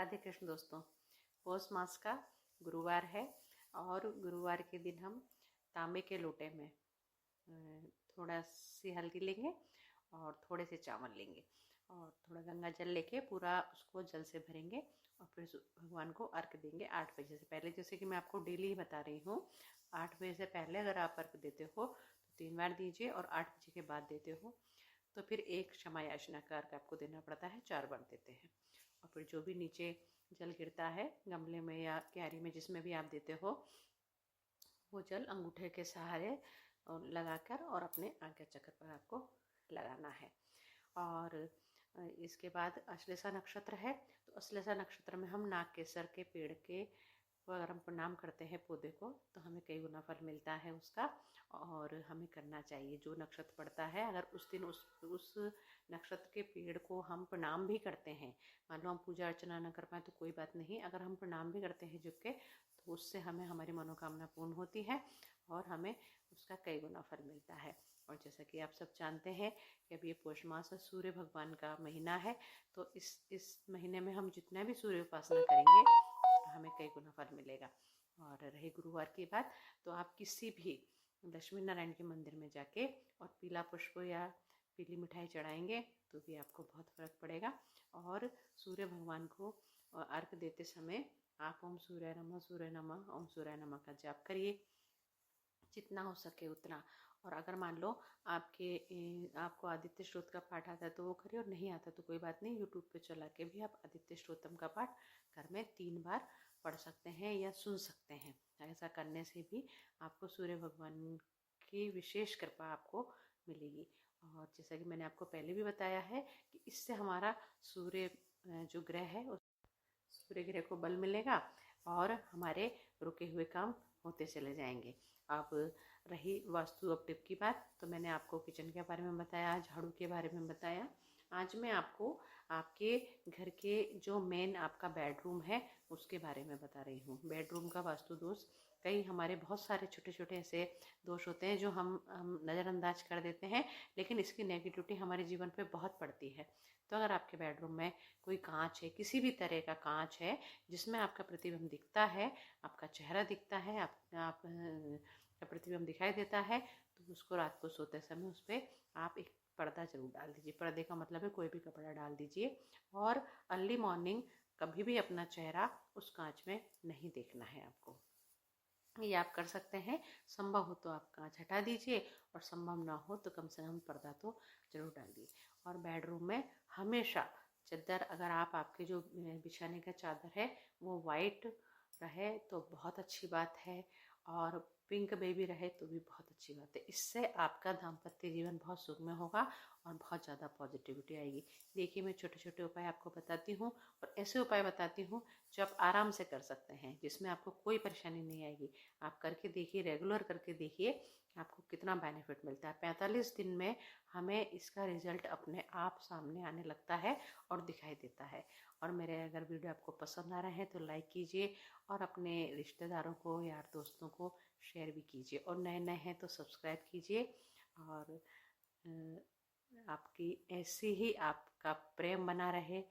राधे कृष्ण दोस्तों। पौष मास का गुरुवार है और गुरुवार के दिन हम तांबे के लोटे में थोड़ा सी हल्दी लेंगे और थोड़े से चावल लेंगे और थोड़ा गंगा जल लेके पूरा उसको जल से भरेंगे और फिर भगवान को अर्घ देंगे 8 बजे से पहले। जैसे कि मैं आपको डेली ही बता रही हूँ, 8 बजे से पहले अगर आप अर्घ देते हो तो 3 बार दीजिए और 8 बजे के बाद देते हो तो फिर एक क्षमा याचना का अर्घ आपको देना पड़ता है, 4 बार देते हैं। और फिर जो भी नीचे जल गिरता है गमले में या क्यारी में जिसमें भी आप देते हो, वो जल अंगूठे के सहारे लगाकर और अपने आज्ञा चक्र पर आपको लगाना है। और इसके बाद अश्लेषा नक्षत्र है, तो अश्लेषा नक्षत्र में हम नागकेसर के पेड़ के अगर हम प्रणाम करते हैं पौधे को तो हमें कई गुना फल मिलता है उसका, और हमें करना चाहिए। जो नक्षत्र पड़ता है अगर उस दिन उस नक्षत्र के पेड़ को हम प्रणाम भी करते हैं, मान लो हम पूजा अर्चना न कर पाए तो कोई बात नहीं, अगर हम प्रणाम भी करते हैं झुक के तो उससे हमें हमारी मनोकामना पूर्ण होती है और हमें उसका कई गुना फल मिलता है। और जैसा कि आप सब जानते हैं कि अब ये पौष मास सूर्य भगवान का महीना है, तो इस महीने में हम जितना भी सूर्य उपासना करेंगे हमें कई गुना फल मिलेगा। और रही गुरुवार की बात, तो आप किसी भी लक्ष्मी नारायण के मंदिर में जाके और पीला पुष्प या पीली मिठाई चढ़ाएंगे तो भी आपको बहुत फर्क पड़ेगा। और सूर्य भगवान को अर्घ देते समय आप ओम सूर्य नमः ओम सूर्य नमः का जाप करिए जितना हो सके उतना। और अगर मान लो आपको आदित्य स्त्रोत का पाठ आता है तो वो करिए, और नहीं आता तो कोई बात नहीं, यूट्यूब पे चला के भी आप आदित्य स्त्रोतम का पाठ घर में 3 बार पढ़ सकते हैं या सुन सकते हैं। ऐसा करने से भी आपको सूर्य भगवान की विशेष कृपा आपको मिलेगी। और जैसा कि मैंने आपको पहले भी बताया है कि इससे हमारा सूर्य जो ग्रह है उस सूर्य ग्रह को बल मिलेगा और हमारे रुके हुए काम होते चले जाएंगे। अब रही वास्तु अब टिप की बात, तो मैंने आपको किचन के बारे में बताया, झाड़ू के बारे में बताया। आज मैं आपको आपके घर के जो मेन आपका बेडरूम है उसके बारे में बता रही हूँ। बेडरूम का वास्तु दोष, कई हमारे बहुत सारे छोटे छोटे ऐसे दोष होते हैं जो हम नज़रअंदाज कर देते हैं, लेकिन इसकी नेगेटिविटी हमारे जीवन पे बहुत पड़ती है। तो अगर आपके बेडरूम में कोई कांच है, किसी भी तरह का कांच है जिसमें आपका प्रतिबिंब दिखता है, आपका चेहरा दिखता है, आप प्रतिबिंब दिखाई देता है, तो उसको रात को सोते समय उस पर आप एक पर्दा जरूर डाल दीजिए। पर्दे का मतलब है कोई भी कपड़ा डाल दीजिए, और अर्ली मॉर्निंग कभी भी अपना चेहरा उस कांच में नहीं देखना है आपको। ये आप कर सकते हैं। संभव हो तो आप कांच हटा दीजिए और संभव ना हो तो कम से कम पर्दा तो जरूर डालिए। और बेडरूम में हमेशा चादर, अगर आपके जो बिछाने का चादर है वो वाइट रहे तो बहुत अच्छी बात है, और पिंक बेबी रहे तो भी बहुत अच्छी बात है। इससे आपका दाम्पत्य जीवन बहुत सुखमय होगा और बहुत ज़्यादा पॉजिटिविटी आएगी। देखिए, मैं छोटे छोटे उपाय आपको बताती हूँ और ऐसे उपाय बताती हूँ जो आप आराम से कर सकते हैं, जिसमें आपको कोई परेशानी नहीं आएगी। आप करके देखिए, रेगुलर करके देखिए आपको कितना बेनिफिट मिलता है। 45 दिन में हमें इसका रिजल्ट अपने आप सामने आने लगता है और दिखाई देता है। और मेरे अगर वीडियो आपको पसंद आ रहे हैं तो लाइक कीजिए और अपने रिश्तेदारों को, यार दोस्तों को शेयर भी कीजिए, और नए नए हैं तो सब्सक्राइब कीजिए। और आपकी ऐसे ही आपका प्रेम बना रहे,